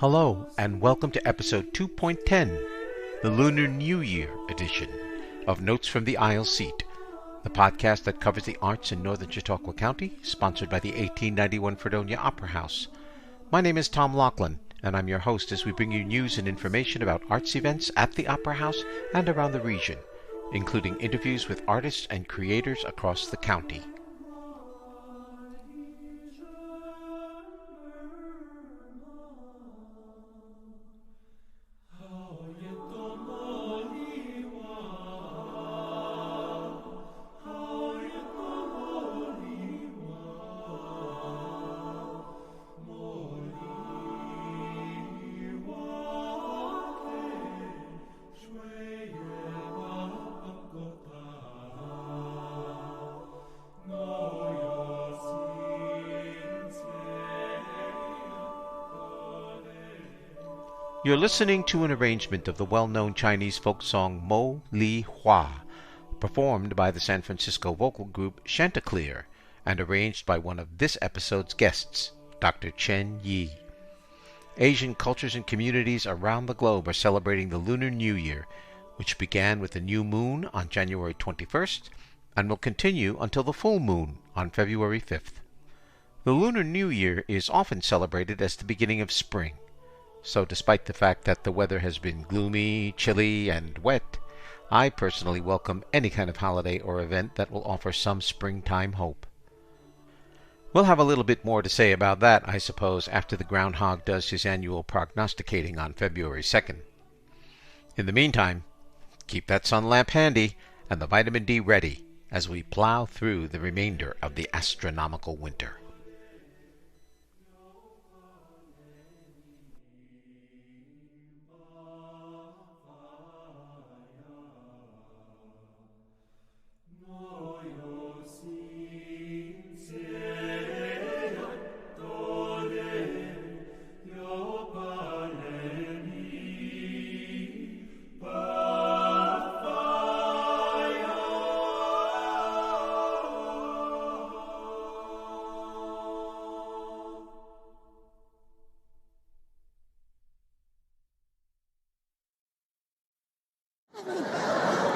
Hello, and welcome to episode 2.10, the Lunar New Year edition of Notes from the Aisle Seat, the podcast that covers the arts in northern Chautauqua County, sponsored by the 1891 Fredonia Opera House. My name is Tom Laughlin, and I'm your host as we bring you news and information about arts events at the Opera House and around the region, including interviews with artists and creators across the county. You're listening to an arrangement of the well-known Chinese folk song Molihua, performed by the San Francisco vocal group Chanticleer, and arranged by one of this episode's guests, Dr. Chen Yi. Asian cultures and communities around the globe are celebrating the Lunar New Year, which began with the new moon on January 21st and will continue until the full moon on February 5th. The Lunar New Year is often celebrated as the beginning of spring. So despite the fact that the weather has been gloomy, chilly, and wet, I personally welcome any kind of holiday or event that will offer some springtime hope. We'll have a little bit more to say about that, I suppose, after the groundhog does his annual prognosticating on February 2nd. In the meantime, keep that sun lamp handy and the vitamin D ready as we plow through the remainder of the astronomical winter.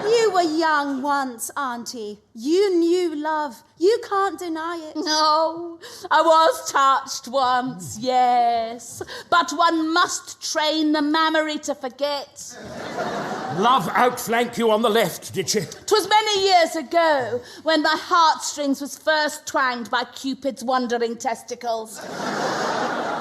You were young once, Auntie. You knew love. You can't deny it. No, I was touched once, yes. But one must train the mammary to forget. Love outflanked you on the left, did she? 'Twas many years ago, when my heartstrings was first twanged by Cupid's wandering testicles.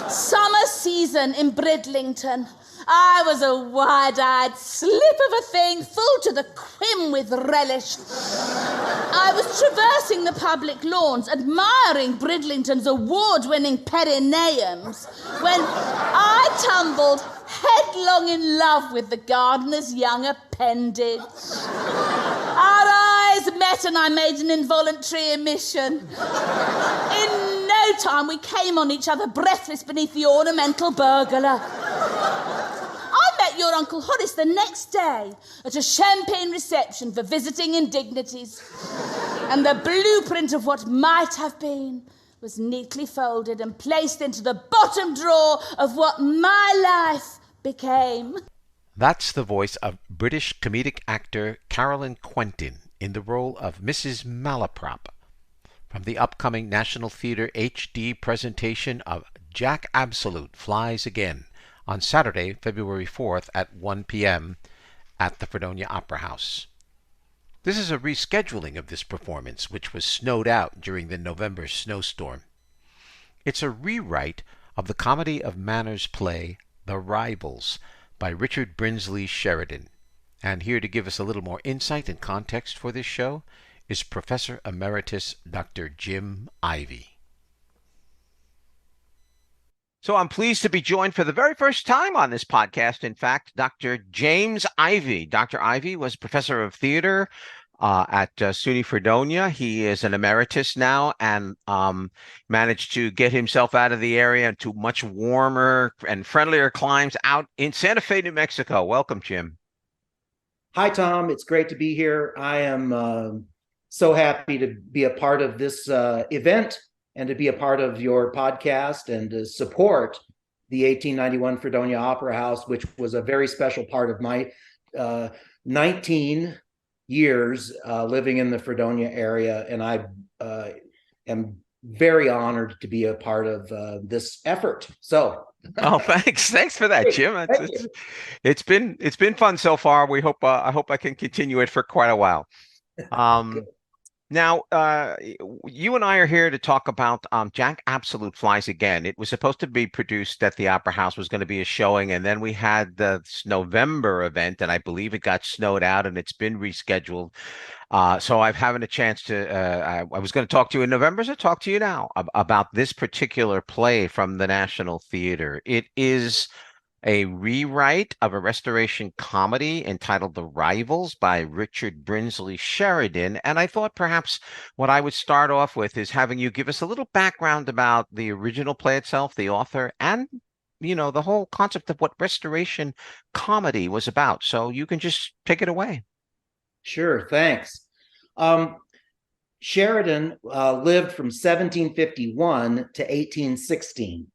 Summer season in Bridlington. I was a wide-eyed slip of a thing, full to the quim with relish. I was traversing the public lawns, admiring Bridlington's award-winning perineums, when I tumbled headlong in love with the gardener's young appendage. Our eyes met and I made an involuntary emission. In no time we came on each other breathless beneath the ornamental pergola. I met your Uncle Horace the next day at a champagne reception for visiting indignities. And the blueprint of what might have been was neatly folded and placed into the bottom drawer of what my life became. That's the voice of British comedic actor Carolyn Quentin in the role of Mrs. Malaprop from the upcoming National Theatre HD presentation of Jack Absolute Flies Again on Saturday, February 4th at 1 p.m. at the Fredonia Opera House. This is a rescheduling of this performance, which was snowed out during the November snowstorm. It's a rewrite of the comedy of manners play The Rivals by Richard Brinsley Sheridan. And here to give us a little more insight and context for this show is Professor Emeritus Dr. Jim Ivey. So I'm pleased to be joined for the very first time on this podcast, in fact, Dr. James Ivey. Dr. Ivey was professor of theater at SUNY Fredonia. He is an emeritus now and managed to get himself out of the area to much warmer and friendlier climes out in Santa Fe, New Mexico. Welcome, Jim. Hi, Tom. It's great to be here. I am so happy to be a part of this event and to be a part of your podcast and to support the 1891 Fredonia Opera House, which was a very special part of my 19 years living in the Fredonia area. And I am very honored to be a part of this effort. So, oh, thanks for that, Jim. It's been fun so far. We hope I hope I can continue it for quite a while. Now, you and I are here to talk about Jack Absolute Flies Again. It was supposed to be produced at the Opera House, was going to be a showing, and then we had the November event, and I believe it got snowed out, and it's been rescheduled. So I'm having a chance to, I was going to talk to you in November, so talk to you now about this particular play from the National Theater. It is a rewrite of a restoration comedy entitled The Rivals by Richard Brinsley Sheridan. And I thought perhaps what I would start off with is having you give us a little background about the original play itself, the author, and the whole concept of what restoration comedy was about. So you can just take it away. Sure, thanks. Sheridan lived from 1751 to 1816.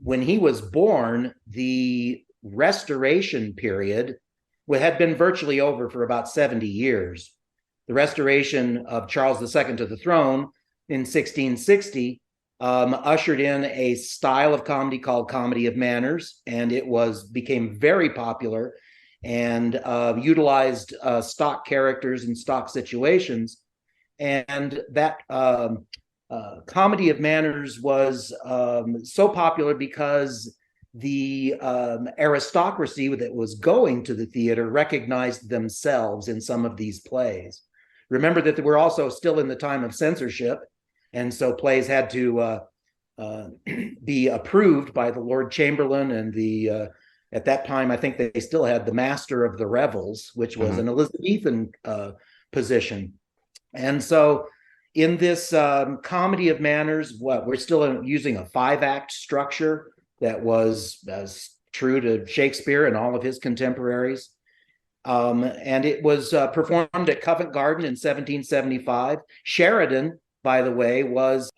When he was born, the restoration period had been virtually over for about 70 years. The restoration of Charles II to the throne in 1660 ushered in a style of comedy called comedy of manners, and it became very popular and utilized stock characters and stock situations. And that comedy of manners was so popular because the aristocracy that was going to the theater recognized themselves in some of these plays. Remember that we're also still in the time of censorship, and so plays had to be approved by the Lord Chamberlain and the at that time, I think they still had the Master of the Revels, which was an Elizabethan position. And so in this comedy of manners, we're still using a 5-act structure that was as true to Shakespeare and all of his contemporaries. And it was performed at Covent Garden in 1775. Sheridan, by the way, was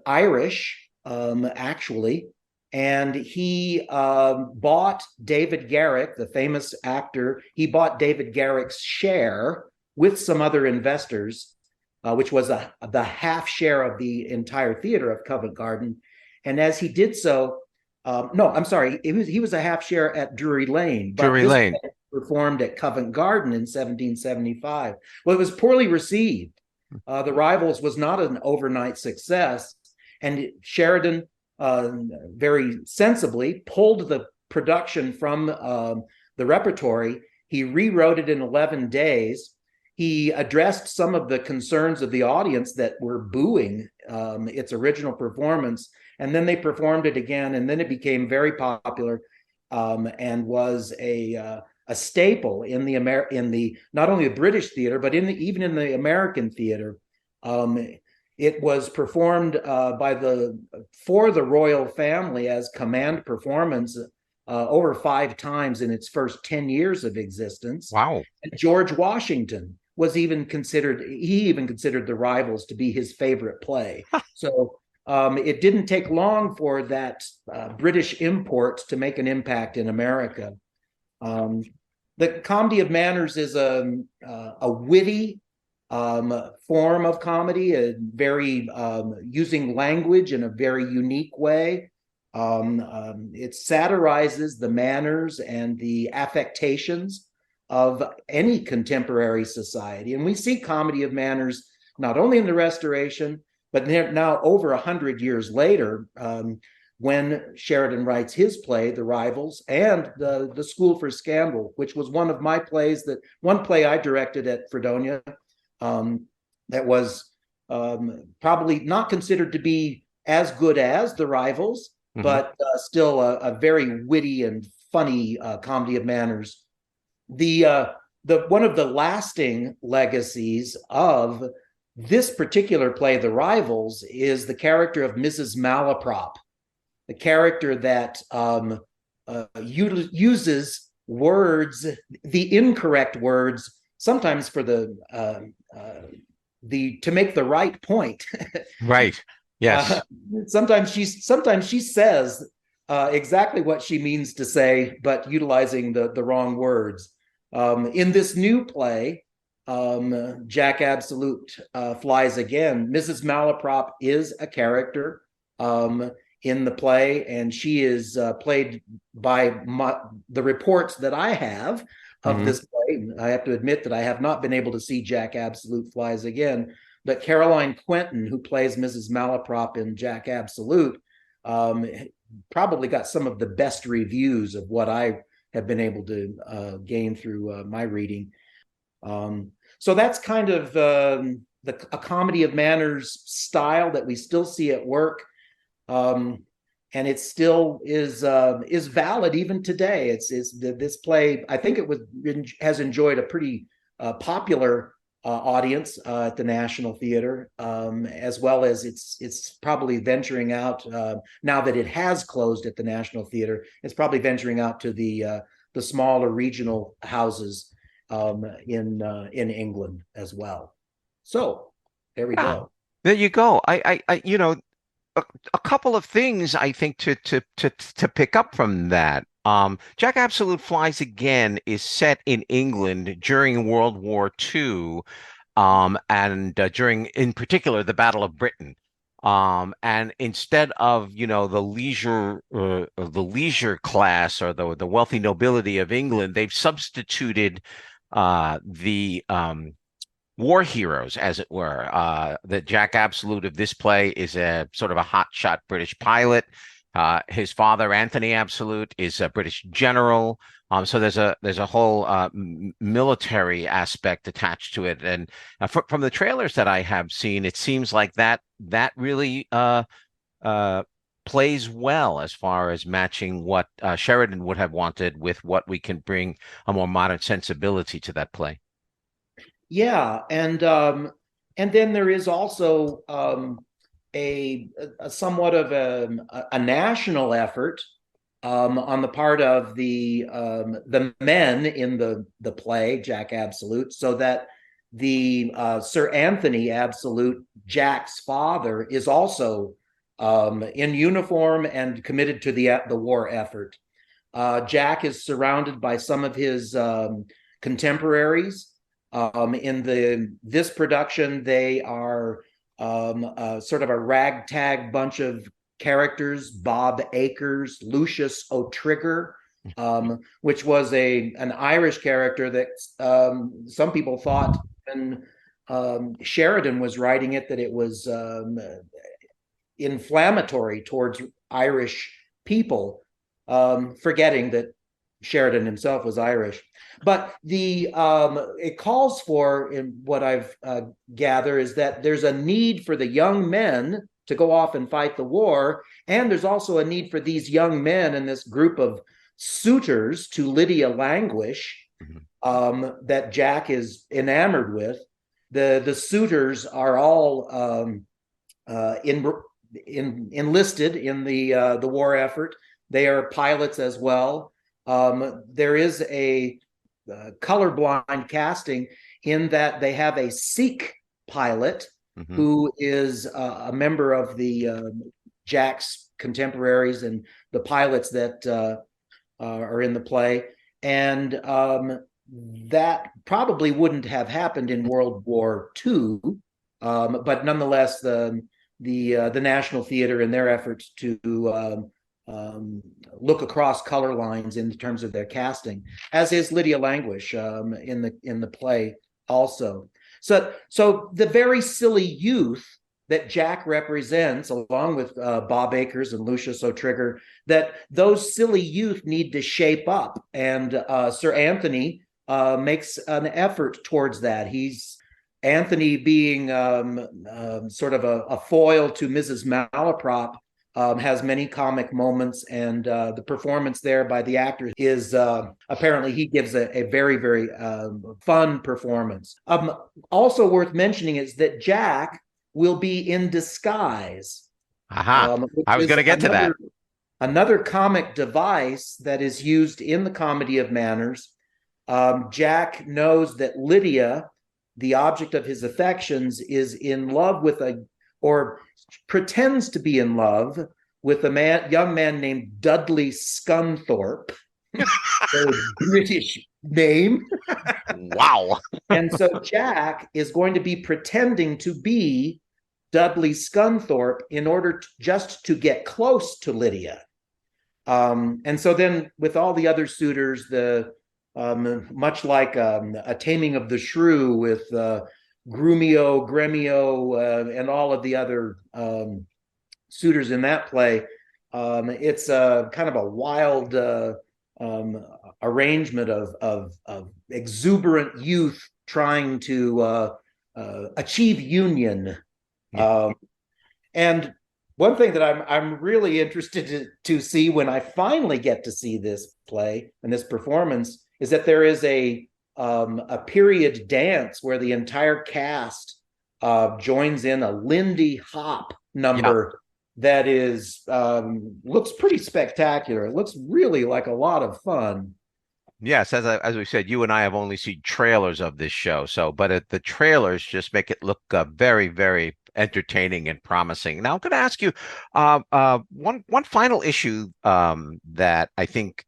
Irish, actually. And he bought David Garrick, the famous actor. He bought David Garrick's share with some other investors, which was the half share of the entire theater of Covent Garden. And as he did so, no, I'm sorry, he was a half share at Drury Lane. But Drury Lane performed at Covent Garden in 1775. Well, it was poorly received. The Rivals was not an overnight success, and Sheridan very sensibly pulled the production from the repertory. He rewrote it in 11 days. He addressed some of the concerns of the audience that were booing its original performance, and then they performed it again, and then it became very popular and was a staple in the not only the British theater, but even in the American theater. It was performed for the royal family as command performance over 5 times in its first 10 years of existence. Wow. And George Washington was even considered The Rivals to be his favorite play. So it didn't take long for that British import to make an impact in America. The comedy of manners is a witty form of comedy, a very using language in a very unique way. It satirizes the manners and the affectations of any contemporary society. And we see comedy of manners not only in the Restoration, but now over 100 years later, when Sheridan writes his play, The Rivals, and the School for Scandal, which was one of my plays, one play I directed at Fredonia, that was probably not considered to be as good as The Rivals, but still a very witty and funny comedy of manners. The one of the lasting legacies of this particular play, The Rivals, is the character of Mrs. Malaprop, the character that uses words, the incorrect words, sometimes for to make the right point. Right. Yes. Sometimes she says exactly what she means to say, but utilizing the wrong words. In this new play, Jack Absolute Flies Again, Mrs. Malaprop is a character in the play, and she is played by the reports that I have of this play. I have to admit that I have not been able to see Jack Absolute Flies Again, but Caroline Quentin, who plays Mrs. Malaprop in Jack Absolute, probably got some of the best reviews of what I have been able to gain through my reading. So that's kind of a comedy of manners style that we still see at work, and it still is valid even today. It's this play. I think has enjoyed a pretty popular audience at the National Theater, as well as it's probably venturing out now that it has closed at the National Theater. It's probably venturing out to the smaller regional houses in England as well. So there we go. There you go. I a couple of things I think to pick up from that. Jack Absolute Flies Again is set in England during World War II, and during, in particular, the Battle of Britain. And instead of, the leisure class or the wealthy nobility of England, they've substituted the war heroes, as it were. The Jack Absolute of this play is a sort of a hotshot British pilot. His father, Anthony Absolute, is a British general. So there's a whole military aspect attached to it. And from the trailers that I have seen, it seems like that really plays well as far as matching what Sheridan would have wanted with what we can bring a more modern sensibility to that play. Yeah, and then there is also a somewhat of a national effort on the part of the men in the play Jack Absolute, so that the Sir Anthony Absolute, Jack's father, is also in uniform and committed to the war effort. Jack is surrounded by some of his contemporaries. In this production, they are sort of a ragtag bunch of characters: Bob Acres, Lucius O'Trigger, which was an Irish character that some people thought when Sheridan was writing it that it was inflammatory towards Irish people, forgetting that Sheridan himself was Irish. But it calls for, in what I've gathered, is that there's a need for the young men to go off and fight the war, and there's also a need for these young men and this group of suitors to Lydia Languish that Jack is enamored with. The suitors are all enlisted in the war effort. They are pilots as well. There is a colorblind casting in that they have a Sikh pilot who is a member of the Jack's contemporaries and the pilots that are in the play, and that probably wouldn't have happened in World War II, but nonetheless, the National Theater, in their efforts to look across color lines in terms of their casting, as is Lydia Languish in the play also. So the very silly youth that Jack represents, along with Bob Acres and Lucius O'Trigger, that those silly youth need to shape up, and Sir Anthony makes an effort towards that. Anthony, being sort of a foil to Mrs. Malaprop, has many comic moments, and the performance there by the actor is apparently he gives a very, very fun performance. Also worth mentioning is that Jack will be in disguise. I was going to get to that. Another comic device that is used in the Comedy of Manners. Jack knows that Lydia, the object of his affections, is in love with or pretends to be in love with a young man named Dudley Scunthorpe, a British name. Wow. And so Jack is going to be pretending to be Dudley Scunthorpe in order just to get close to Lydia. And so then with all the other suitors, much like a Taming of the Shrew with Grumio, Gremio, and all of the other suitors in that play, it's kind of a wild arrangement of exuberant youth trying to achieve union. And one thing that I'm really interested to see when I finally get to see this play and this performance is that there is a period dance where the entire cast joins in a Lindy Hop number that is looks pretty spectacular. It looks really like a lot of fun. Yes, as we said, you and I have only seen trailers of this show, but the trailers just make it look very, very entertaining and promising. Now, I'm going to ask you one final issue that I think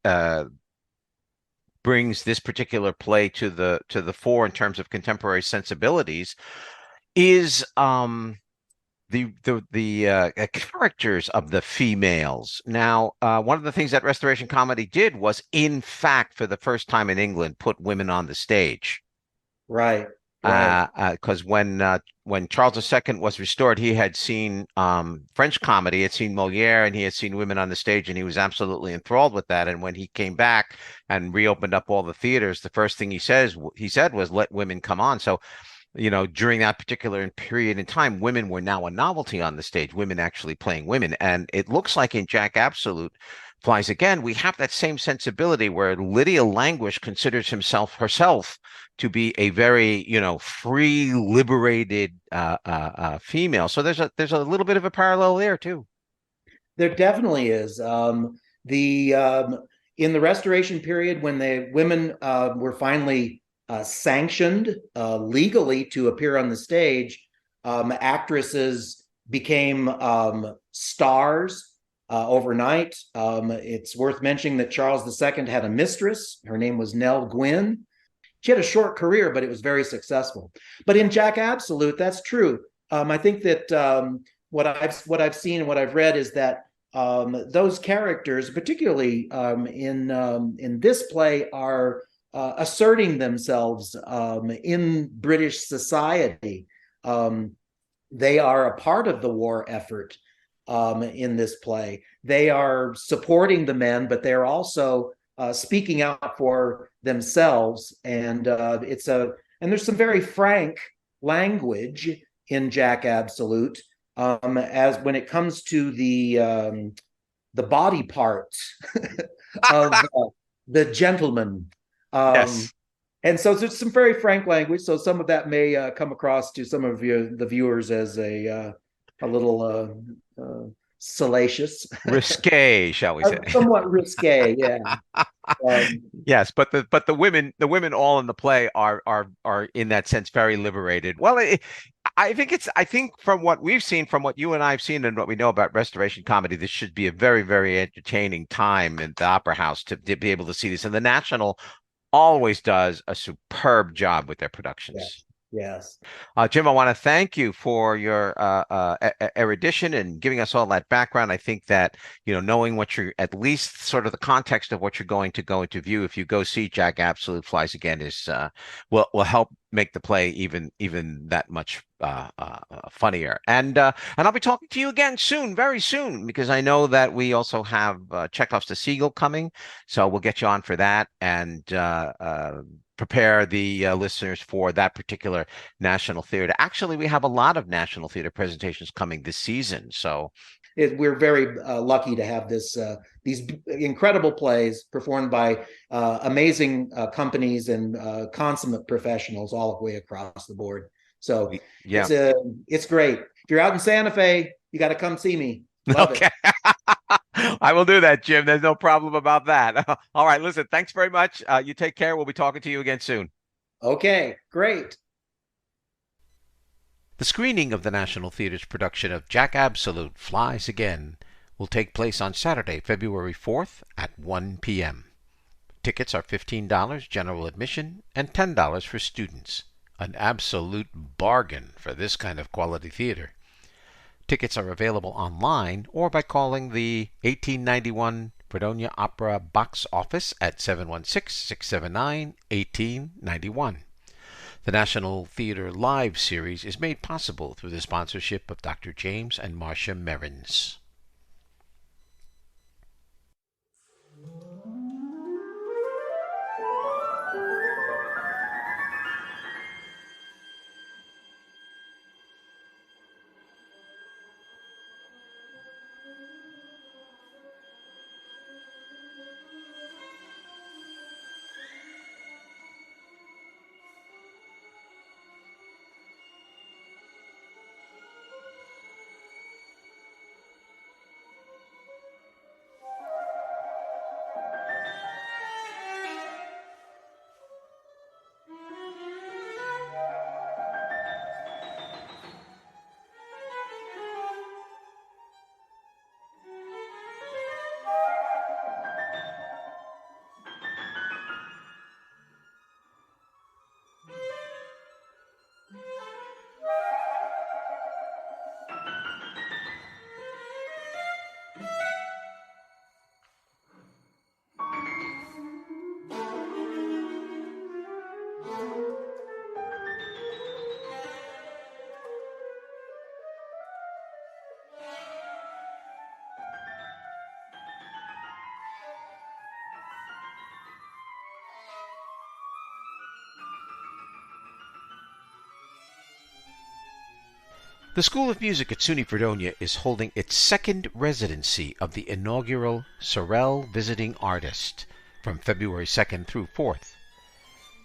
brings this particular play to the fore in terms of contemporary sensibilities is the characters of the females. Now, one of the things that Restoration Comedy did was, in fact, for the first time in England, put women on the stage. Right. Because when Charles II was restored, he had seen French comedy, he had seen Moliere, and he had seen women on the stage, and he was absolutely enthralled with that. And when he came back and reopened up all the theaters, the first thing he said was, "Let women come on." So, during that particular period in time, women were now a novelty on the stage, women actually playing women. And it looks like in Jack Absolute Flies Again, we have that same sensibility where Lydia Languish considers herself to be a very, free, liberated female. So there's a little bit of a parallel there too. There definitely is. In the Restoration period, when the women were finally sanctioned legally to appear on the stage, actresses became stars overnight. It's worth mentioning that Charles II had a mistress. Her name was Nell Gwynn. She had a short career, but it was very successful. But in Jack Absolute, that's true. I think that what I've seen and what I've read is that those characters, particularly in this play, are asserting themselves in British society. They are a part of the war effort in this play. They are supporting the men, but they're also speaking out for themselves. And there's some very frank language in Jack Absolute as when it comes to the body parts of the gentleman. Yes. And so there's some very frank language. So some of that may come across to some of the viewers as a little salacious, risque, shall we say? Somewhat risque, yeah. Yes, but the women all in the play are in that sense very liberated. Well, I think from what we've seen, from what you and I have seen, and what we know about Restoration Comedy, this should be a very, very entertaining time in the Opera House to be able to see this. And the National always does a superb job with their productions. Yes. Jim, I want to thank you for your erudition and giving us all that background. I think that, knowing what you're, at least sort of the context of what you're going to go into view, if you go see Jack Absolute Flies Again, is will help make the play even that much funnier. And I'll be talking to you again soon, very soon, because I know that we also have Chekhov's The Seagull coming. So we'll get you on for that and prepare the listeners for that particular National Theater. Actually, we have a lot of National Theater presentations coming this season. So we're very lucky to have these incredible plays performed by amazing companies and consummate professionals all the way across the board. So yeah, it's great. If you're out in Santa Fe, you got to come see me. Love it. I will do that, Jim. There's no problem about that. All right, listen, thanks very much. You take care. We'll be talking to you again soon. Okay, great. The screening of the National Theatre's production of Jack Absolute Flies Again will take place on Saturday, February 4th at 1 p.m. Tickets are $15 general admission and $10 for students. An absolute bargain for this kind of quality theater. Tickets are available online or by calling the 1891 Fredonia Opera box office at 716-679-1891. The National Theatre Live series is made possible through the sponsorship of Dr. James and Marcia Merrins. The School of Music at SUNY Fredonia is holding its second residency of the inaugural Sorel Visiting Artist from February 2nd through 4th.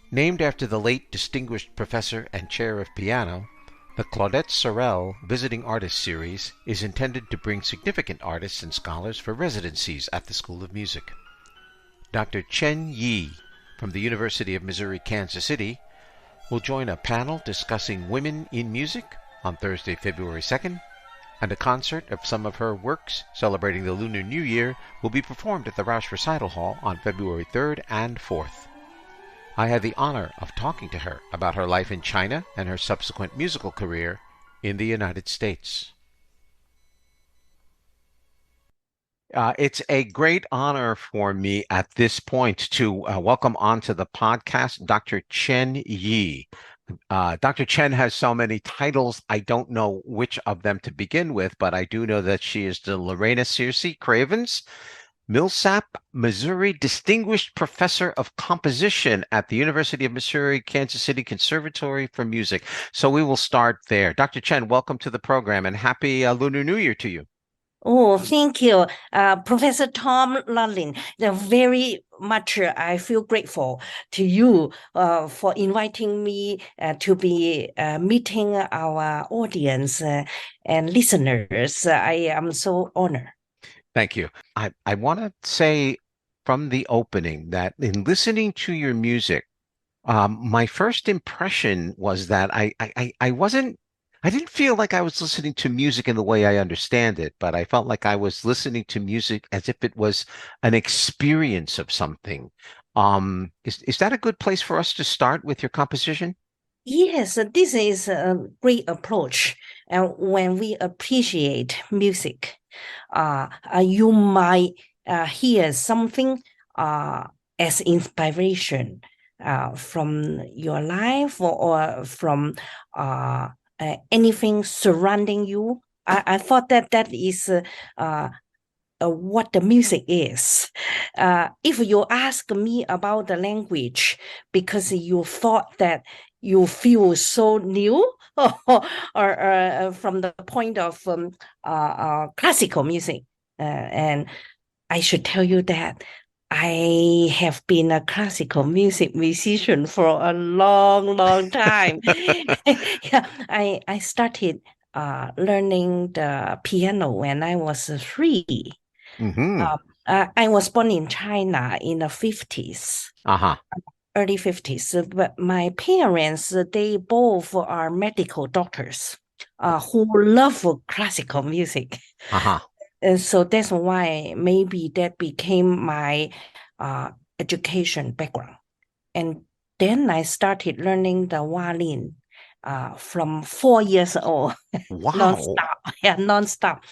Named after the late distinguished professor and chair of piano, the Claudette Sorel Visiting Artist Series is intended to bring significant artists and scholars for residencies at the School of Music. Dr. Chen Yi from the University of Missouri, Kansas City, will join a panel discussing women in music on Thursday, February 2nd, and a concert of some of her works celebrating the Lunar New Year will be performed at the Roush Recital Hall on February 3rd and 4th. I had the honor of talking to her about her life in China and her subsequent musical career in the United States. It's a great honor for me at this point to welcome onto the podcast Dr. Chen Yi. Dr. Chen has so many titles, I don't know which of them to begin with, but I do know that she is the Lorena Searcy Cravens Millsap, Missouri Distinguished Professor of Composition at the University of Missouri, Kansas City Conservatory for Music. So we will start there. Dr. Chen, welcome to the program and happy Lunar New Year to you. Oh, thank you, Professor Tom Ludlin. Very much I feel grateful to you for inviting me to be meeting our audience and listeners. I am so honored. Thank you. I want to say from the opening that in listening to your music, my first impression was that I didn't feel like I was listening to music in the way I understand it, but I felt like I was listening to music as if it was an experience of something. Is that a good place for us to start with your composition? Yes, this is a great approach. And when we appreciate music, you might hear something as inspiration from your life or from anything surrounding you. I thought that is what the music is. If you ask me about the language because you thought that you feel so new, or from the point of classical music, and I should tell you that I have been a classical music musician for a long time. Yeah, I started learning the piano when I was 3. Mm-hmm. I was born in China in the 50s. Early 50s, but my parents, they both are medical doctors who love classical music. And so that's why maybe that became my education background. And then I started learning the violin from 4 years old, Wow. nonstop. Yeah, nonstop.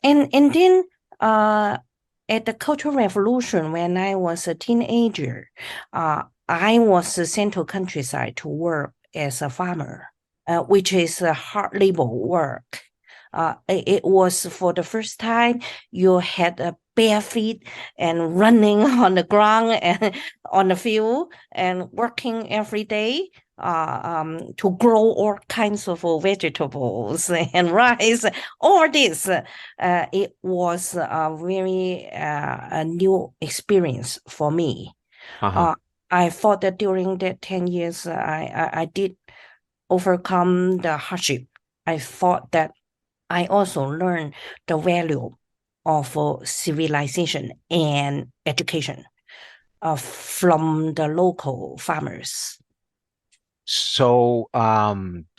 And then at the Cultural Revolution, when I was a teenager, I was sent to countryside to work as a farmer, which is a hard labor work. It was for the first time you had a bare feet and running on the ground and on the field and working every day to grow all kinds of vegetables and rice. All this, it was a very a new experience for me. Uh-huh. I thought that during that 10 years, I did overcome the hardship. I thought that I also learned the value of civilization and education from the local farmers. So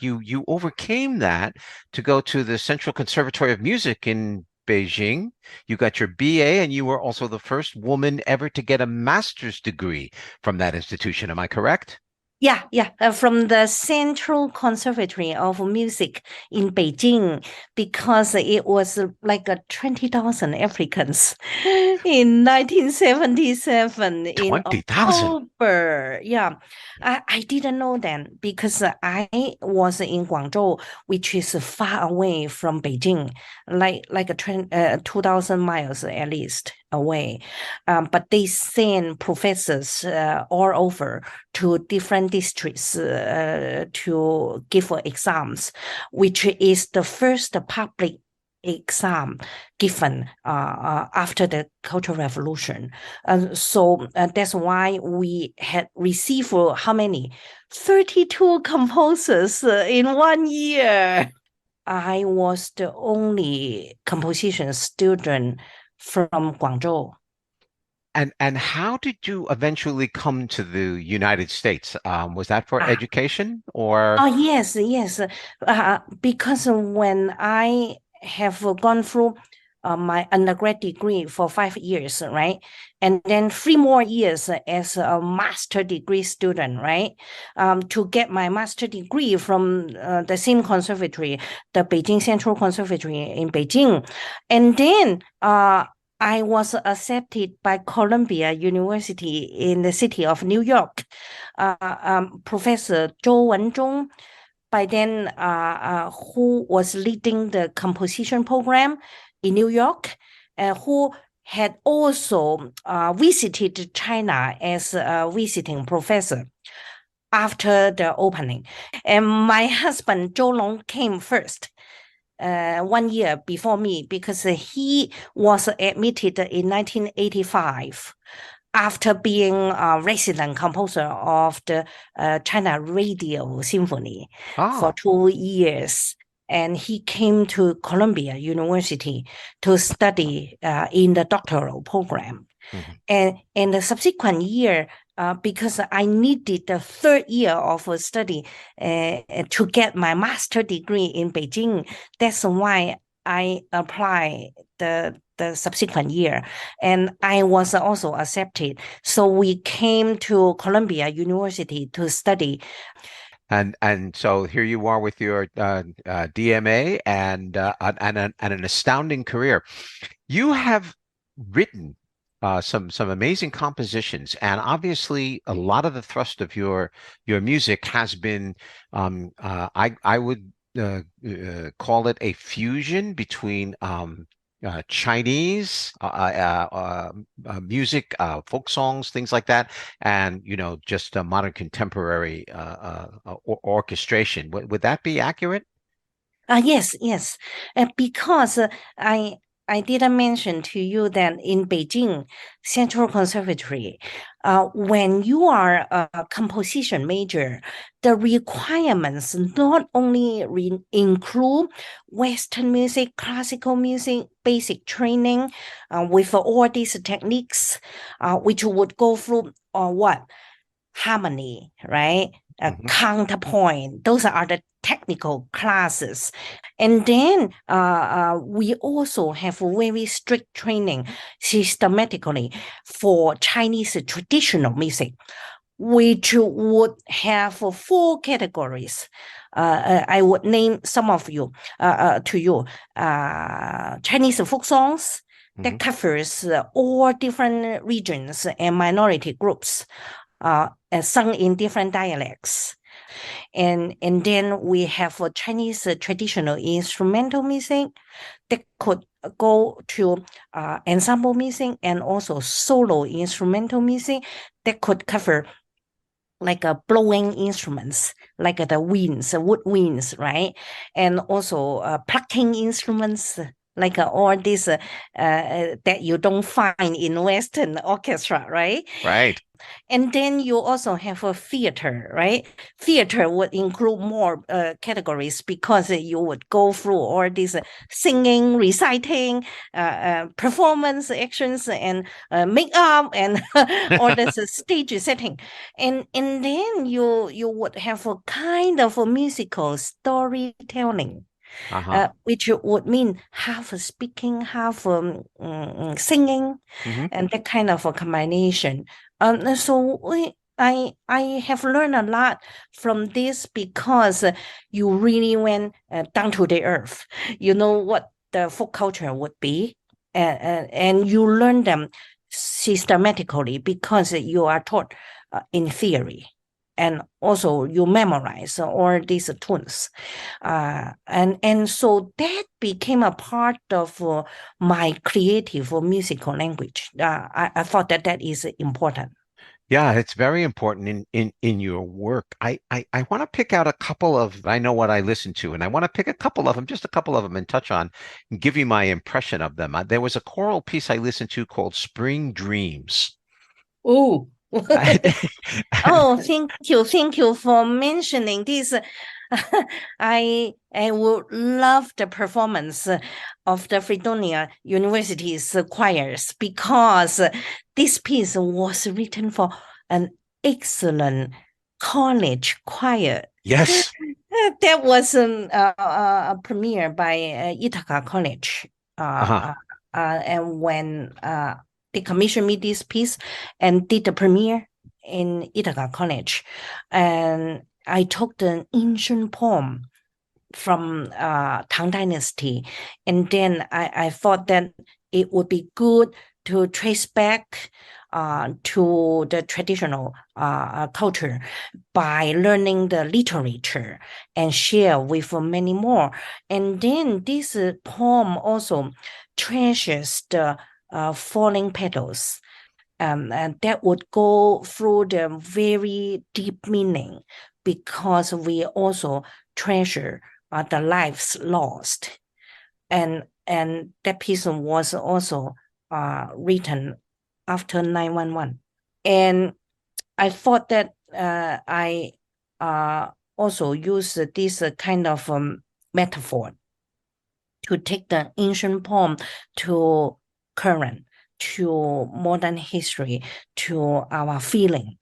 you overcame that to go to the Central Conservatory of Music in Beijing. You got your BA, and you were also the first woman ever to get a master's degree from that institution. Am I correct? Yeah, from the Central Conservatory of Music in Beijing, because it was like 20,000 applicants in 1977 in 20,000. October. Yeah, I didn't know then because I was in Guangzhou, which is far away from Beijing, like 2,000 miles at least away. But they send professors all over to different districts to give exams, which is the first public exam given after the Cultural Revolution. So that's why we had received how many? 32 composers in 1 year. I was the only composition student from Guangzhou. And how did you eventually come to the United States? Was that for education or? Oh, yes. Because when I have gone through my undergrad degree for 5 years, right? And then 3 more years as a master degree student, right? To get my master degree from the same conservatory, the Beijing Central Conservatory in Beijing. And then I was accepted by Columbia University in the city of New York. Professor Zhou Wenzhong, by then, who was leading the composition program in New York, who had also visited China as a visiting professor after the opening. And my husband, Zhou Long, came first. 1 year before me, because he was admitted in 1985 after being a resident composer of the China Radio Symphony for 2 years. And he came to Columbia University to study in the doctoral program. And in the subsequent year, because I needed the 3rd year of study to get my master degree in Beijing, that's why I applied the subsequent year, and I was also accepted. So we came to Columbia University to study. And so here you are with your DMA and an astounding career. You have written some amazing compositions, and obviously a lot of the thrust of your music has been I would call it a fusion between Chinese music, folk songs, things like that, and just modern contemporary orchestration. Would that be accurate? Yes, because I didn't mention to you that in Beijing Central Conservatory, when you are a composition major, the requirements not only include Western music, classical music, basic training with all these techniques, which would go through harmony, right? counterpoint. Those are the technical classes. And then we also have very strict training systematically for Chinese traditional music, which would have 4 categories. I would name some of you to you. Chinese folk songs that covers all different regions and minority groups, sung in different dialects. And then we have a Chinese traditional instrumental music that could go to ensemble music and also solo instrumental music that could cover like blowing instruments, like the winds, wood winds, right? And also plucking instruments, like all these that you don't find in Western orchestra, right? Right. And then you also have a theater, right? Theater would include more categories because you would go through all these singing, reciting, performance actions, and makeup, and all this stage setting. And then you would have a kind of a musical storytelling. Which would mean half speaking, half singing, and that kind of a combination. So I have learned a lot from this because you really went down to the earth. You know what the folk culture would be, and you learn them systematically because you are taught in theory. And also you memorize all these tunes. And so that became a part of my creative musical language. I thought that is important. Yeah, it's very important in your work. I want to pick out a couple of, I know what I listen to, and I want to pick a couple of them, just a couple of them, and touch on and give you my impression of them. There was a choral piece I listened to called Spring Dreams. Oh. Oh, thank you for mentioning this. I would love the performance of the Fredonia University's choirs because this piece was written for an excellent college choir. Yes. That was a premiere by Ithaca College. And when they commissioned me this piece and did the premiere in Ithaca College. And I took the ancient poem from Tang Dynasty. And then I thought that it would be good to trace back to the traditional culture by learning the literature and share with many more. And then this poem also treasures the falling petals, and that would go through the very deep meaning because we also treasure the lives lost, and that piece was also written after 9/11, and I thought that I also use this kind of metaphor to take the ancient poem to current, to modern history, to our feeling,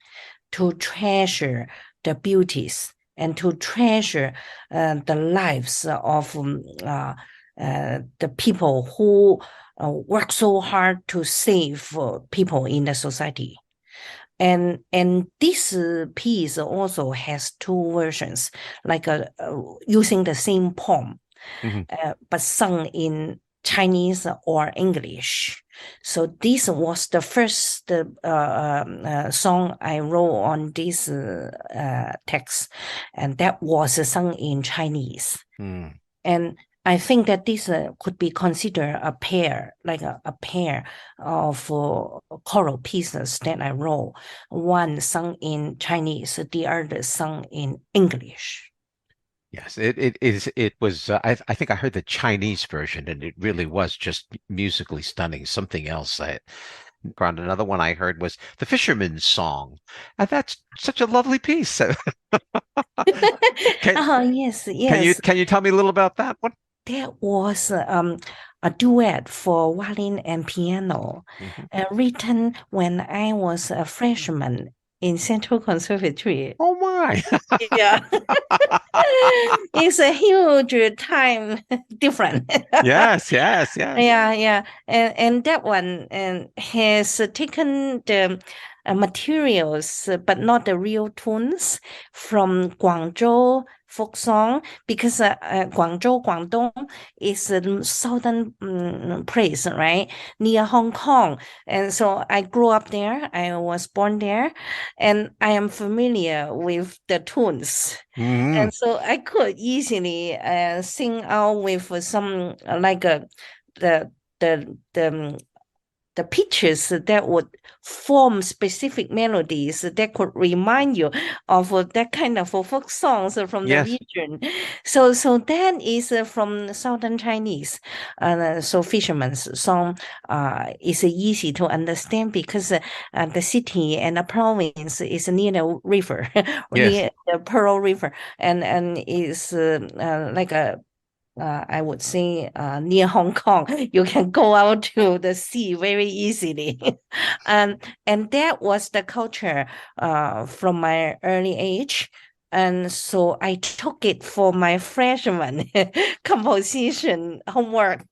to treasure the beauties and to treasure the lives of the people who work so hard to save people in the society. And this piece also has 2 versions, like using the same poem, but sung in Chinese or English. So this was the first song I wrote on this text, and that was sung in Chinese. And I think that this could be considered a pair, like a pair of choral pieces that I wrote. One sung in Chinese, the other sung in English. Yes, it was. I think I heard the Chinese version, and it really was just musically stunning. Something else. Another one I heard was the Fisherman's Song, and that's such a lovely piece. Yes. Can you tell me a little about that one? That was a duet for violin and piano, written when I was a freshman in Central Conservatory. Oh my! Yeah. It's a huge time difference. Yes. Yeah. And that one has taken the materials, but not the real tunes from Guangzhou folk song, because Guangzhou, Guangdong is a southern place, right, near Hong Kong. And so I grew up there. I was born there, and I am familiar with the tunes. Mm-hmm. And so I could easily sing out with some the the the the pitches that would form specific melodies that could remind you of that kind of folk songs from the Yes. region. So that is from Southern Chinese. So fisherman's song is easy to understand because the city and the province is near the river, Yes. near the Pearl River, and is like a I would say near Hong Kong. You can go out to the sea very easily. And that was the culture from my early age. And so I took it for my freshman composition homework.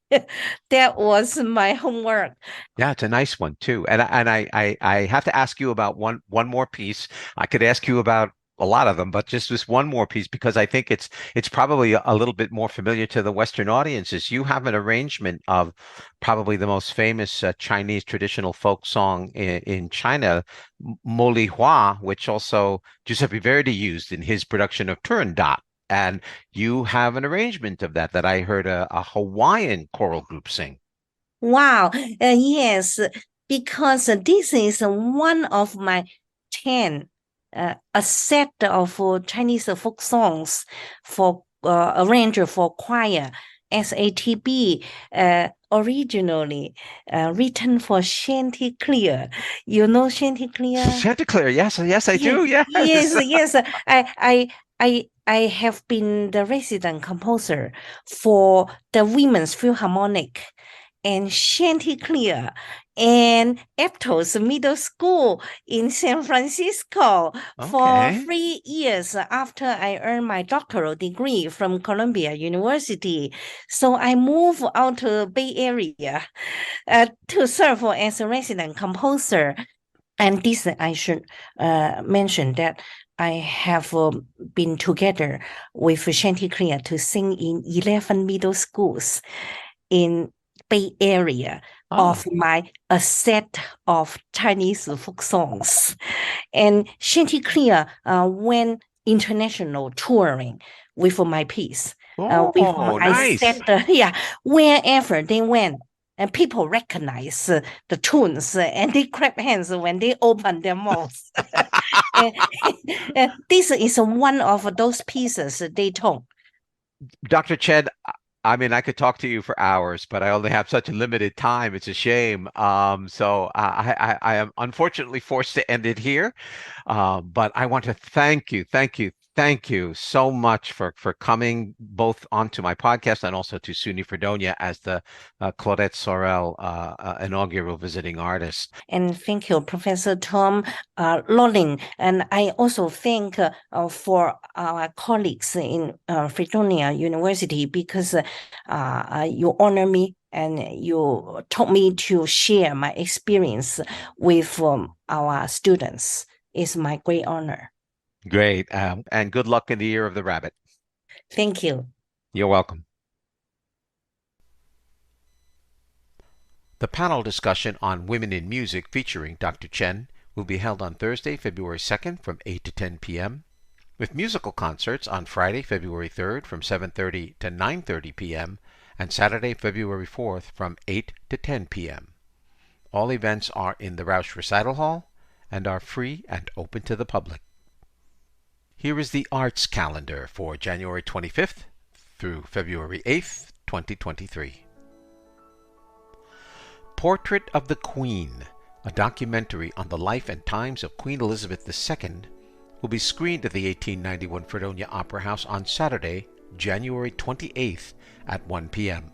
That was my homework. Yeah, it's a nice one too. And I have to ask you about one more piece. I could ask you about a lot of them, but just this one more piece because I think it's probably a little bit more familiar to the Western audiences. You have an arrangement of probably the most famous Chinese traditional folk song in China, Molihua, which also Giuseppe Verdi used in his production of Turandot. And you have an arrangement of that I heard a Hawaiian choral group sing. Wow. Yes, because this is one of my 10 a set of Chinese folk songs for arranged for choir, SATB, originally written for Chanticleer. You know Chanticleer? Chanticleer, yes, I do. Yes. Yes. I have been the resident composer for the Women's Philharmonic and Chanticleer and Aptos Middle School in San Francisco for 3 years after I earned my doctoral degree from Columbia University. So I moved out to Bay Area to serve as a resident composer. And this, I should mention that I have been together with Chanticleer to sing in 11 middle schools in Bay Area of a set of Chinese folk songs. And Chanticleer went international touring with my piece. Nice. I said, wherever they went, and people recognize the tunes and they clap hands when they open their mouths. and this is one of those pieces they told. Dr. Chen, I mean, I could talk to you for hours, but I only have such a limited time. It's a shame. So I am unfortunately forced to end it here. But I want to thank you so much for coming both onto my podcast and also to SUNY Fredonia as the Claudette Sorel inaugural visiting artist. And thank you, Professor Tom Lolling. And I also thank for our colleagues in Fredonia University because you honor me and you taught me to share my experience with our students. It's my great honor. Great. And good luck in the Year of the Rabbit. Thank you. You're welcome. The panel discussion on women in music featuring Dr. Chen will be held on Thursday, February 2nd from 8 to 10 p.m., with musical concerts on Friday, February 3rd from 7:30 to 9:30 p.m., and Saturday, February 4th from 8 to 10 p.m. All events are in the Rausch Recital Hall and are free and open to the public. Here is the arts calendar for January 25th through February 8th, 2023. Portrait of the Queen, a documentary on the life and times of Queen Elizabeth II, will be screened at the 1891 Fredonia Opera House on Saturday, January 28th at 1 p.m.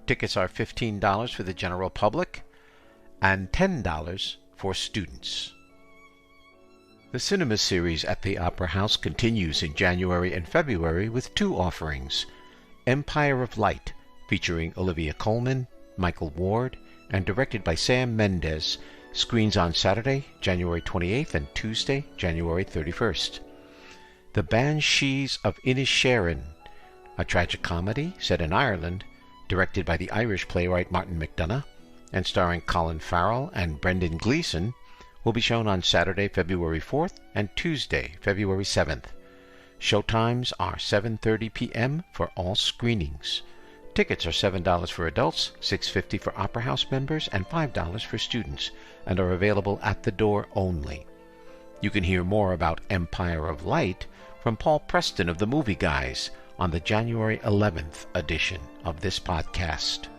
Tickets are $15 for the general public and $10 for students. The cinema series at the Opera House continues in January and February with 2 offerings. Empire of Light, featuring Olivia Colman, Michael Ward, and directed by Sam Mendes, screens on Saturday, January 28th and Tuesday, January 31st. The Banshees of Inisherin, a tragic comedy set in Ireland, directed by the Irish playwright Martin McDonagh, and starring Colin Farrell and Brendan Gleeson, will be shown on Saturday, February 4th and Tuesday, February 7th. Showtimes are 7:30 p.m. for all screenings. Tickets are $7 for adults, $6.50 for Opera House members, and $5 for students, and are available at the door only. You can hear more about Empire of Light from Paul Preston of the Movie Guys on the January 11th edition of this podcast.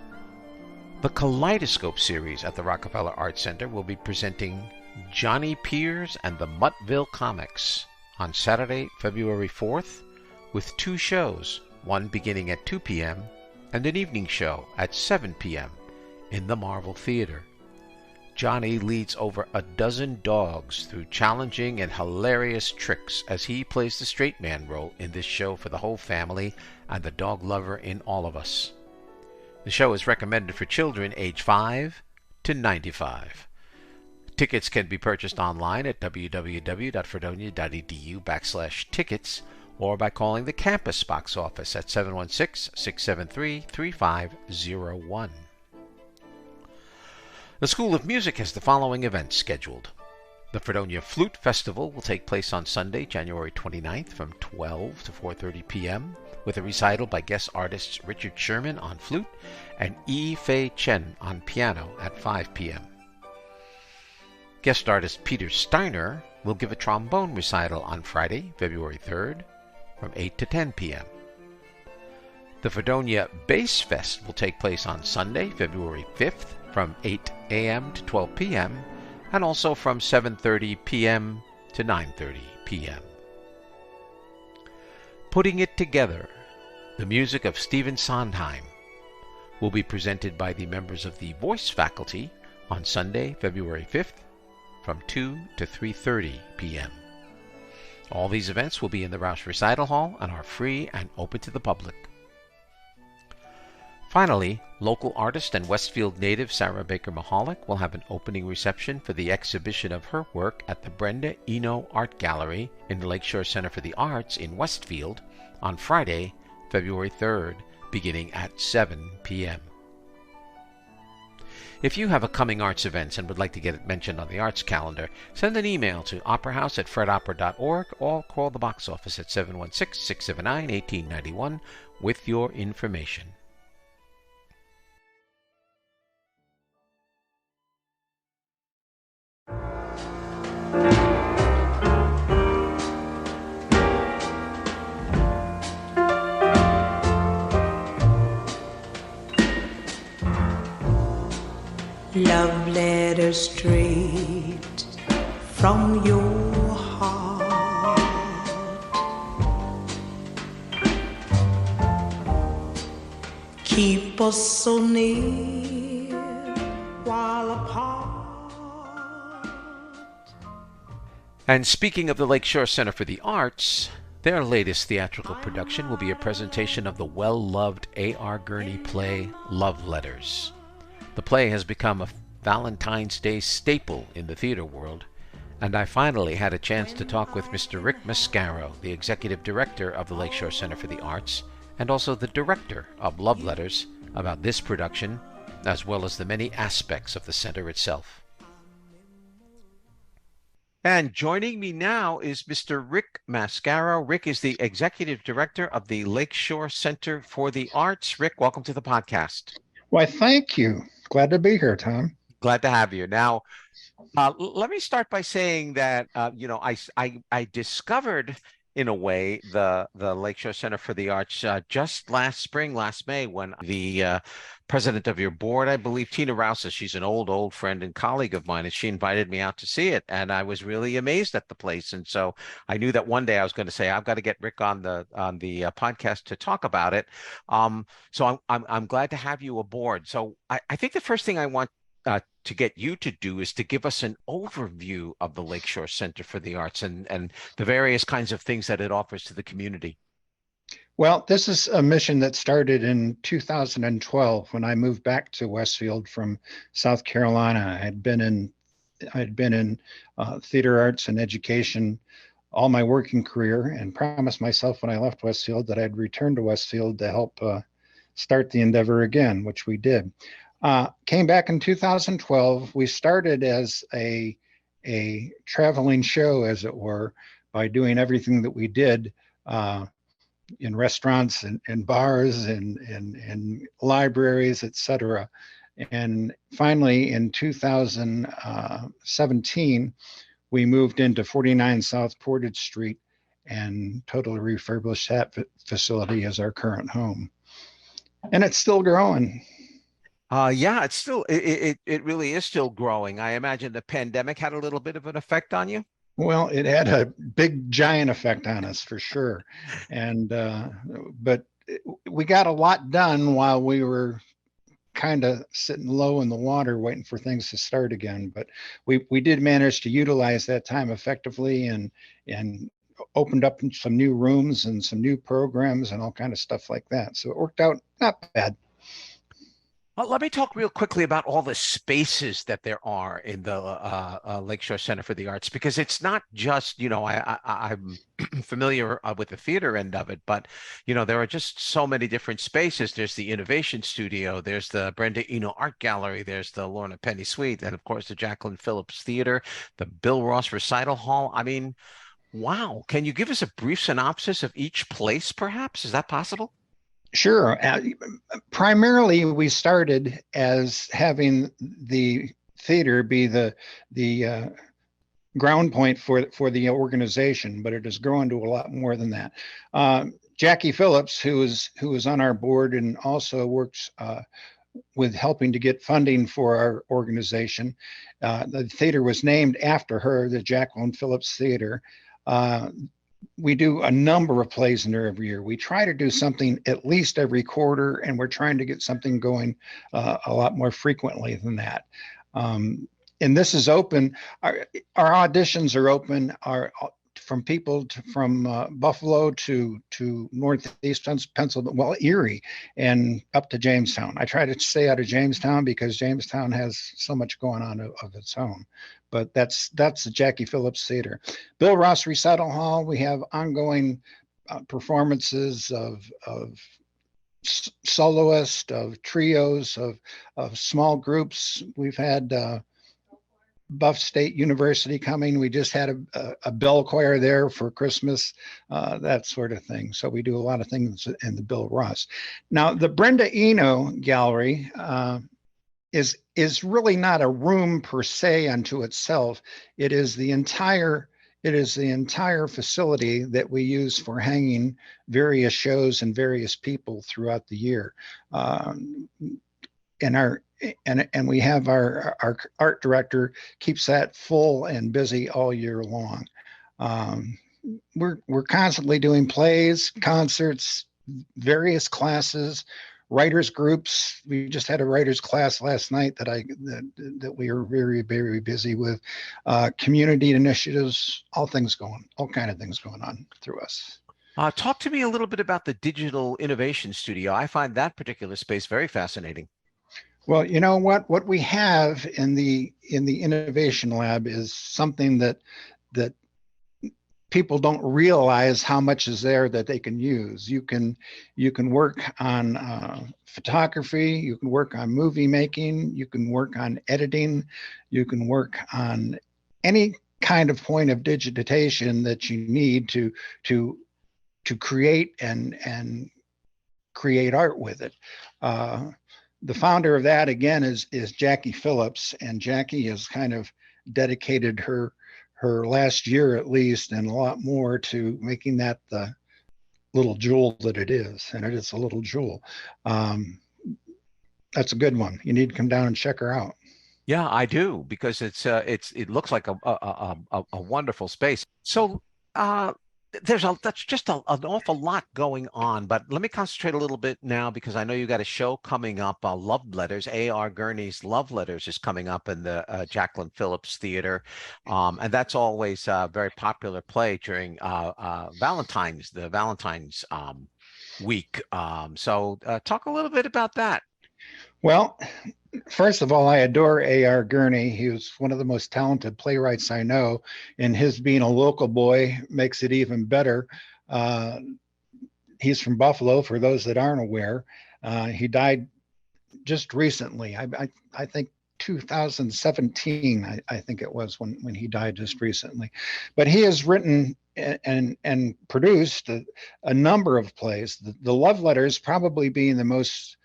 The Kaleidoscope series at the Rockefeller Art Center will be presenting Johnny Piers and the Muttville Comics on Saturday, February 4th, with 2 shows, one beginning at 2 p.m. and an evening show at 7 p.m. in the Marvel Theater. Johnny leads over a dozen dogs through challenging and hilarious tricks as he plays the straight man role in this show for the whole family and the dog lover in all of us. The show is recommended for children age 5 to 95. Tickets can be purchased online at www.fredonia.edu/tickets or by calling the campus box office at 716-673-3501. The School of Music has the following events scheduled. The Fredonia Flute Festival will take place on Sunday, January 29th from 12 to 4:30 p.m. with a recital by guest artists Richard Sherman on flute and Yi Fei Chen on piano at 5 p.m. Guest artist Peter Steiner will give a trombone recital on Friday, February 3rd from 8 to 10 p.m. The Fredonia Bass Fest will take place on Sunday, February 5th from 8 a.m. to 12 p.m. and also from 7:30 p.m. to 9:30 p.m. Putting It Together, the music of Stephen Sondheim, will be presented by the members of the voice faculty on Sunday, February 5th from 2 to 3:30 p.m. All these events will be in the Roush Recital Hall and are free and open to the public. Finally, local artist and Westfield native Sarah Baker Mahalik will have an opening reception for the exhibition of her work at the Brenda Eno Art Gallery in the Lakeshore Center for the Arts in Westfield on Friday, February 3rd, beginning at 7 p.m. If you have a coming arts event and would like to get it mentioned on the arts calendar, send an email to operahouse@fredopera.org or call the box office at 716-679-1891 with your information. Love letters straight from your heart. Keep us so near while apart. And speaking of the Lakeshore Center for the Arts, their latest theatrical production will be a presentation of the well-loved A.R. Gurney play Love Letters. The play has become a Valentine's Day staple in the theater world, and I finally had a chance to talk with Mr. Rick Mascaro, the executive director of the Lakeshore Center for the Arts, and also the director of Love Letters, about this production, as well as the many aspects of the center itself. And joining me now is Mr. Rick Mascaro. Rick is the executive director of the Lakeshore Center for the Arts. Rick, welcome to the podcast. Why, thank you. Glad to be here, Tom. Glad to have you. Now, let me start by saying that, I discovered, in a way, the Lakeshore Center for the Arts just last May, when the president of your board, I believe, Tina Rouse, she's an old friend and colleague of mine, and she invited me out to see it, and I was really amazed at the place. And so I knew that one day I was going to say, I've got to get Rick on the podcast to talk about it. So I'm glad to have you aboard. So I think the first thing I want to get you to do is to give us an overview of the Lakeshore Center for the Arts and the various kinds of things that it offers to the community. Well, this is a mission that started in 2012 when I moved back to Westfield from South Carolina. I had been in theater arts and education all my working career, and promised myself when I left Westfield that I'd return to Westfield to help start the endeavor again, which we did. Came back in 2012. We started as a traveling show, as it were, by doing everything that we did in restaurants and bars and libraries, etc. And finally, in 2017, we moved into 49 South Portage Street and totally refurbished that facility as our current home. And it's still growing. Yeah, it's still, it really is still growing. I imagine the pandemic had a little bit of an effect on you. Well, it had a big, giant effect on us for sure. And, but we got a lot done while we were kind of sitting low in the water waiting for things to start again. But we did manage to utilize that time effectively and opened up some new rooms and some new programs and all kind of stuff like that. So it worked out not bad. Well, let me talk real quickly about all the spaces that there are in the Lakeshore Center for the Arts, because it's not just, I'm familiar with the theater end of it, but, there are just so many different spaces. There's the Innovation Studio, there's the Brenda Eno Art Gallery, there's the Lorna Penny Suite, and of course the Jacqueline Phillips Theater, the Bill Ross Recital Hall. I mean, wow. Can you give us a brief synopsis of each place, perhaps? Is that possible? Sure. Primarily, we started as having the theater be the ground point for the organization, but it has grown to a lot more than that. Jackie Phillips, who is on our board and also works with helping to get funding for our organization. The theater was named after her, the Jacqueline Phillips Theater. We do a number of plays in there every year. We try to do something at least every quarter, and we're trying to get something going a lot more frequently than that. And this is open. Our auditions are open. From people from Buffalo to northeast Pennsylvania, well, Erie, and up to Jamestown. I try to stay out of Jamestown because Jamestown has so much going on of its own. But that's the Jackie Phillips Theater. Bill Ross Recital Hall, we have ongoing performances of soloists, of trios, of small groups. We've had Buff State University coming. We just had a bell choir there for Christmas, that sort of thing. So we do a lot of things in the Bill Ross. Now, the Brenda Eno Gallery is really not a room per se unto itself. It is the entire facility that we use for hanging various shows and various people throughout the year. And we have our art director keeps that full and busy all year long. We're constantly doing plays, concerts, various classes, writers groups. We just had a writers class last night that we are very, very busy with. Community initiatives, all kind of things going on through us. Talk to me a little bit about the Digital Innovation Studio. I find that particular space very fascinating. Well, you know what we have in the innovation lab is something that people don't realize how much is there that they can use. You can work on photography, you can work on movie making, you can work on editing, you can work on any kind of point of digitization that you need to create and create art with it. The founder of that, again, is Jackie Phillips, and Jackie has kind of dedicated her last year at least and a lot more to making that the little jewel that it is, and it is a little jewel. That's a good one. You need to come down and check her out. Yeah, I do, because it looks like a wonderful space. So that's just an awful lot going on, but let me concentrate a little bit now because I know you got a show coming up, Love Letters. A.R. Gurney's Love Letters is coming up in the Jacqueline Phillips Theater, and that's always a very popular play during the Valentine's week. So talk a little bit about that. Well, first of all, I adore A.R. Gurney. He was one of the most talented playwrights I know, and his being a local boy makes it even better. He's from Buffalo, for those that aren't aware. He died just recently. I think 2017, I think it was when he died just recently. But he has written and produced a number of plays. The Love Letters probably being the most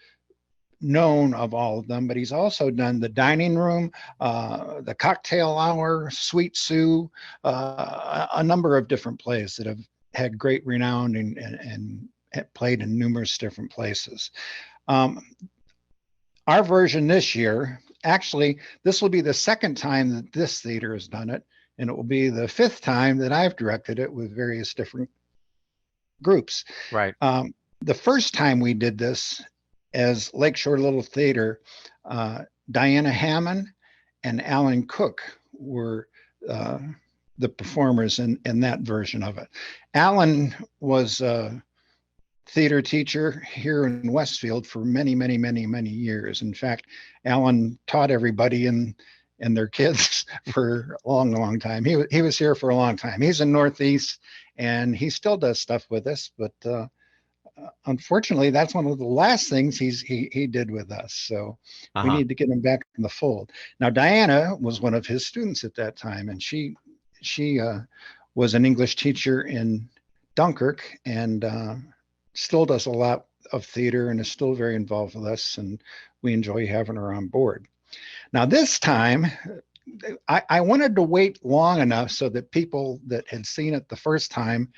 known of all of them, but he's also done The Dining Room, The Cocktail Hour, Sweet Sue, a number of different plays that have had great renown and played in numerous different places. Our version this year, actually, this will be the second time that this theater has done it, and it will be the fifth time that I've directed it with various different groups. Right. The first time we did this as Lakeshore Little Theater, Diana Hammond and Alan Cook were the performers in that version of it. Alan was a theater teacher here in Westfield for many, many, many, many years. In fact, Alan taught everybody and their kids for a long, long time. He was here for a long time. He's in Northeast and he still does stuff with us, but unfortunately, that's one of the last things he did with us. So we need to get him back in the fold. Now, Diana was one of his students at that time, and she was an English teacher in Dunkirk and still does a lot of theater and is still very involved with us, and we enjoy having her on board. Now, this time, I wanted to wait long enough so that people that had seen it the first time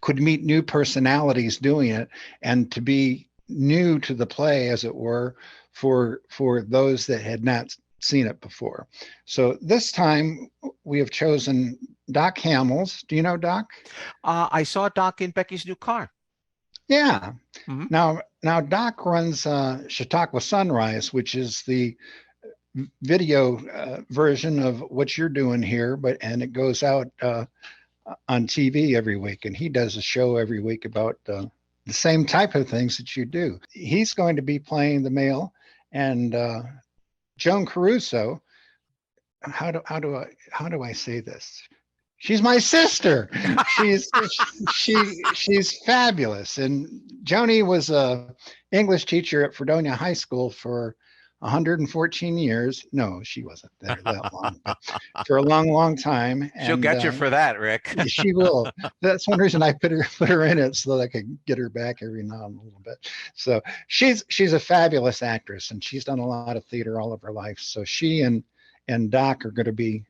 could meet new personalities doing it, and to be new to the play, as it were, for those that had not seen it before. So this time we have chosen Doc Hamels. Do you know Doc? I saw Doc in Becky's New Car. Yeah. Mm-hmm. Now Doc runs Chautauqua Sunrise, which is the video version of what you're doing here, and it goes out on TV every week, and he does a show every week about the same type of things that you do. He's going to be playing the male, and Joan Caruso. How do I say this? She's my sister. She's fabulous. And Joni was a English teacher at Fredonia High School for 114 years. No, she wasn't there that long, but for a long, long time. She'll get you for that, Rick. She will. That's one reason I put her in it, so that I could get her back every now and a little bit. So she's a fabulous actress, and she's done a lot of theater all of her life. So she and Doc are going to be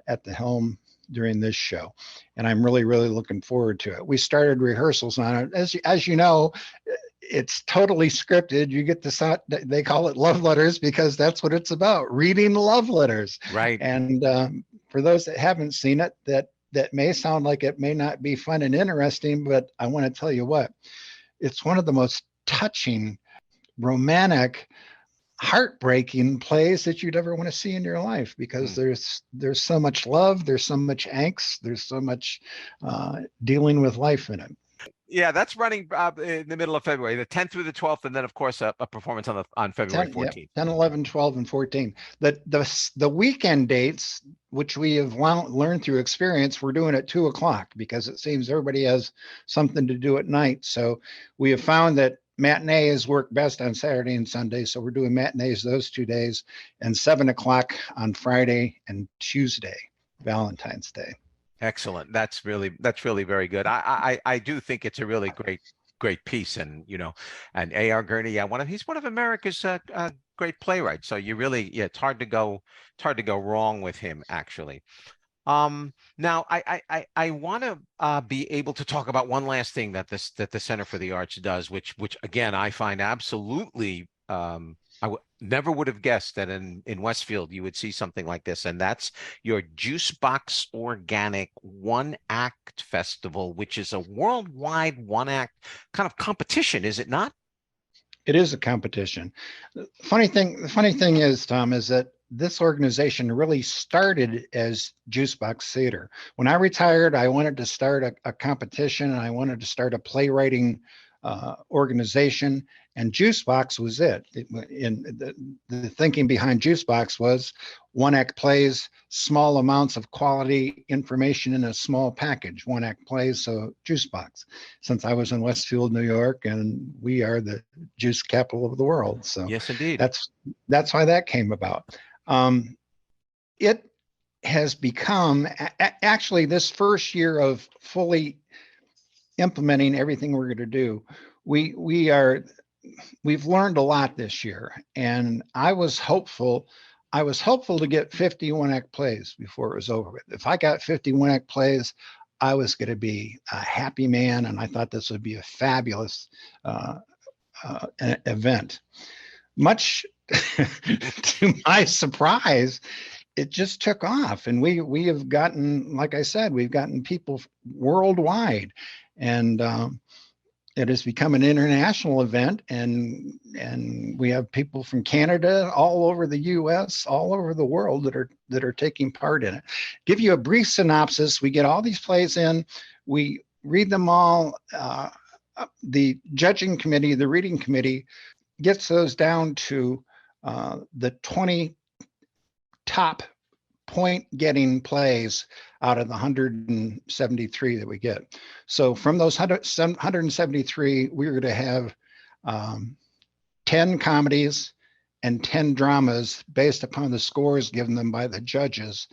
at the helm during this show, and I'm really, really looking forward to it. We started rehearsals on it. As you know, it's totally scripted. You get the they call it love letters because that's what it's about, reading love letters. Right. And for those that haven't seen it, that may sound like it may not be fun and interesting, but I want to tell you what, it's one of the most touching, romantic, heartbreaking plays that you'd ever want to see in your life, because there's so much love, there's so much angst, there's so much dealing with life in it. Yeah, that's running in the middle of February, the 10th through the 12th, and then of course a performance on February 14th. 10, 11, 12, and 14. The weekend dates, which we have learned through experience, we're doing at 2:00 because it seems everybody has something to do at night. So we have found that matinees work best on Saturday and Sunday, so we're doing matinees those 2 days, and 7:00 on Friday and Tuesday, Valentine's Day. Excellent. That's really very good. I do think it's a really great piece, and and A.R. Gurney, he's one of America's great playwrights. So you really, it's hard to go wrong with him, actually. Now I want to be able to talk about one last thing that the Center for the Arts does, which again I find absolutely never would have guessed that in Westfield you would see something like this, and that's your Juice Box Organic One Act Festival, which is a worldwide one act kind of competition, is it not? It is a competition. The funny thing is, Tom, is that this organization really started as Juice Box Theater. When I retired, I wanted to start a competition, and I wanted to start a playwriting organization, and Juice Box was it. The thinking behind Juice Box was one act plays, small amounts of quality information in a small package. One act plays, so Juice Box. Since I was in Westfield, New York, and we are the juice capital of the world, so yes, indeed. That's why that came about. It has become actually this first year of fully implementing everything we're going to do. We've learned a lot this year, and I was hopeful to get 51 act plays before it was over with. If I got 51 act plays, I was going to be a happy man, and I thought this would be a fabulous event. Much to my surprise, it just took off, and we have gotten, like I said, we've gotten people worldwide, and it has become an international event, and we have people from Canada, all over the U.S., all over the world that are taking part in it. Give you a brief synopsis. We get all these plays in, we read them all. The judging committee, the reading committee, gets those down to the 20 top point-getting plays out of the 173 that we get. So from those 173, we're going to have 10 comedies and 10 dramas based upon the scores given them by the judges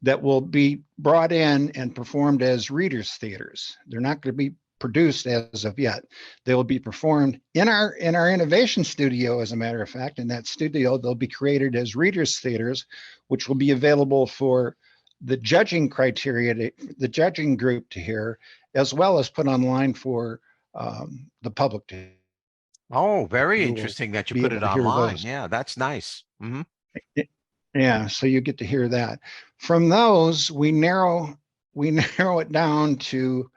that will be brought in and performed as readers' theaters. They're not going to be produced as of yet. They will be performed in our innovation studio, as a matter of fact. In that studio, they'll be created as readers' theaters, which will be available for the judging criteria, the judging group to hear, as well as put online for the public to hear. Oh, very interesting that you put it online. Yeah, that's nice. Mm-hmm. Yeah, so you get to hear that. From those, we narrow it down to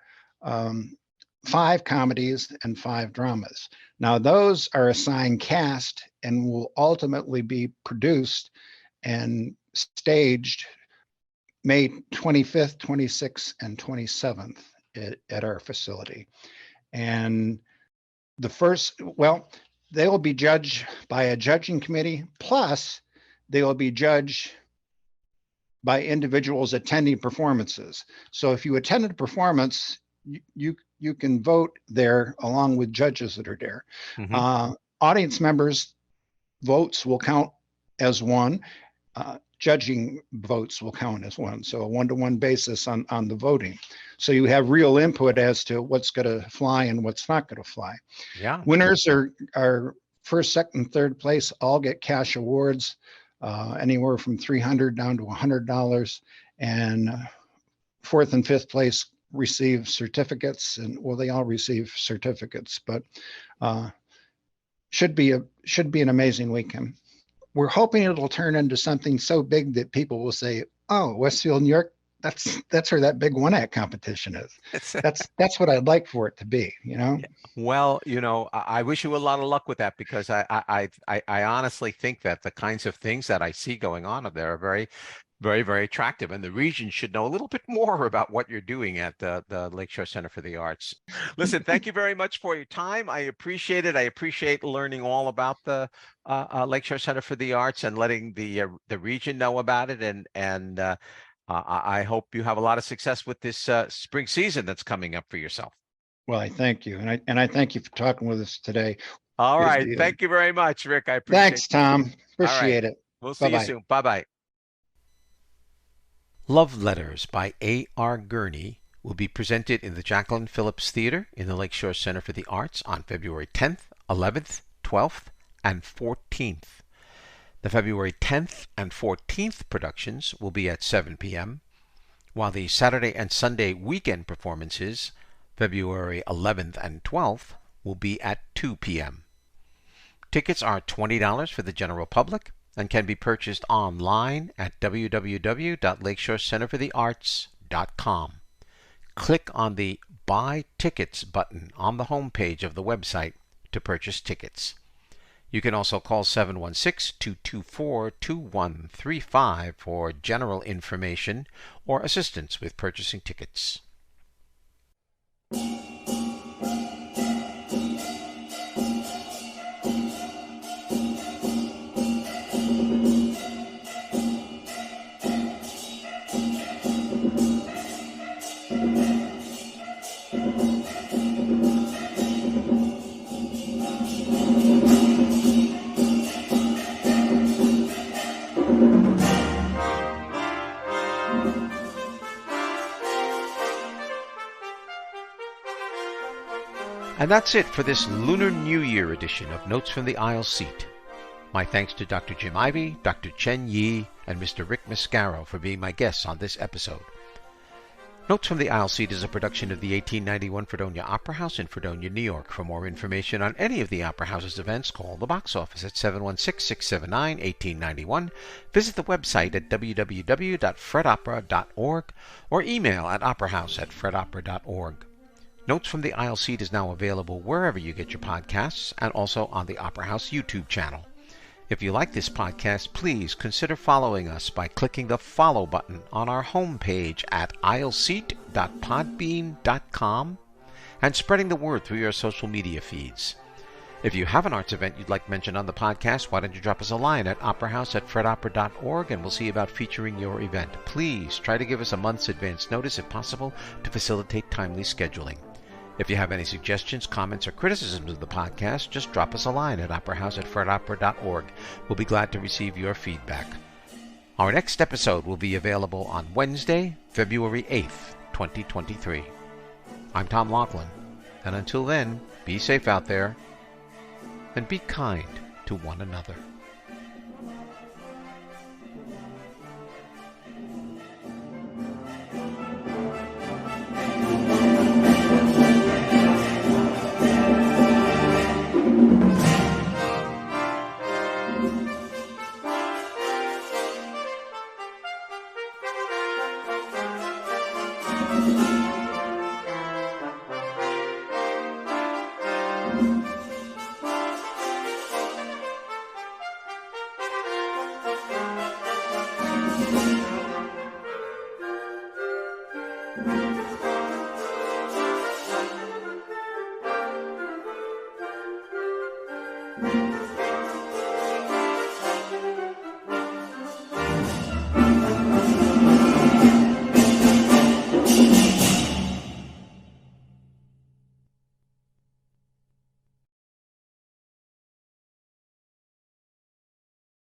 5 comedies and 5 dramas. Now, those are assigned cast and will ultimately be produced and staged May 25th, 26th, and 27th at our facility. And the first, well, they will be judged by a judging committee, plus they will be judged by individuals attending performances. So if you attended a performance, you can vote there along with judges that are there. Mm-hmm. Audience members' votes will count as one. Judging votes will count as one. So a 1-to-1 basis on the voting. So you have real input as to what's going to fly and what's not going to fly. Yeah. Winners are first, second, third place all get cash awards, anywhere from $300 down to $100, and fourth and fifth place receive certificates, and well, they all receive certificates, but should be an amazing weekend. We're hoping it'll turn into something so big that people will say, "Oh, Westfield, New York, that's where that big one act competition is." That's what I'd like for it to be, you know. Well, you know, I wish you a lot of luck with that, because I honestly think that the kinds of things that I see going on up there are very, very, very attractive, and the region should know a little bit more about what you're doing at the Lakeshore Center for the Arts. Listen, thank you very much for your time. I appreciate it. I appreciate learning all about the Lakeshore Center for the Arts and letting the region know about it. And I hope you have a lot of success with this spring season that's coming up for yourself. Well, I thank you, and I thank you for talking with us today. All right, thank you very much, Rick. I appreciate it. Thanks, Tom. Appreciate it. We'll see you soon. Bye-bye. Love Letters by A.R. Gurney will be presented in the Jacqueline Phillips Theater in the Lakeshore Center for the Arts on February 10th, 11th, 12th, and 14th. The February 10th and 14th productions will be at 7 p.m., while the Saturday and Sunday weekend performances, February 11th and 12th, will be at 2 p.m. Tickets are $20 for the general public and can be purchased online at www.lakeshorecenterforthearts.com. Click on the Buy Tickets button on the homepage of the website to purchase tickets. You can also call 716-224-2135 for general information or assistance with purchasing tickets. And that's it for this Lunar New Year edition of Notes from the Aisle Seat. My thanks to Dr. Jim Ivey, Dr. Chen Yi, and Mr. Rick Mascaro for being my guests on this episode. Notes from the Aisle Seat is a production of the 1891 Fredonia Opera House in Fredonia, New York. For more information on any of the Opera House's events, call the box office at 716-679-1891, visit the website at www.fredopera.org, or email at operahouse@fredopera.org. Notes from the Aisle Seat is now available wherever you get your podcasts and also on the Opera House YouTube channel. If you like this podcast, please consider following us by clicking the follow button on our homepage at aisleseat.podbean.com and spreading the word through your social media feeds. If you have an arts event you'd like mentioned on the podcast, why don't you drop us a line at operahouse@fredopera.org and we'll see about featuring your event. Please try to give us a month's advance notice if possible to facilitate timely scheduling. If you have any suggestions, comments, or criticisms of the podcast, just drop us a line at operahouse@fredopera.org. We'll be glad to receive your feedback. Our next episode will be available on Wednesday, February 8th, 2023. I'm Tom Laughlin, and until then, be safe out there and be kind to one another.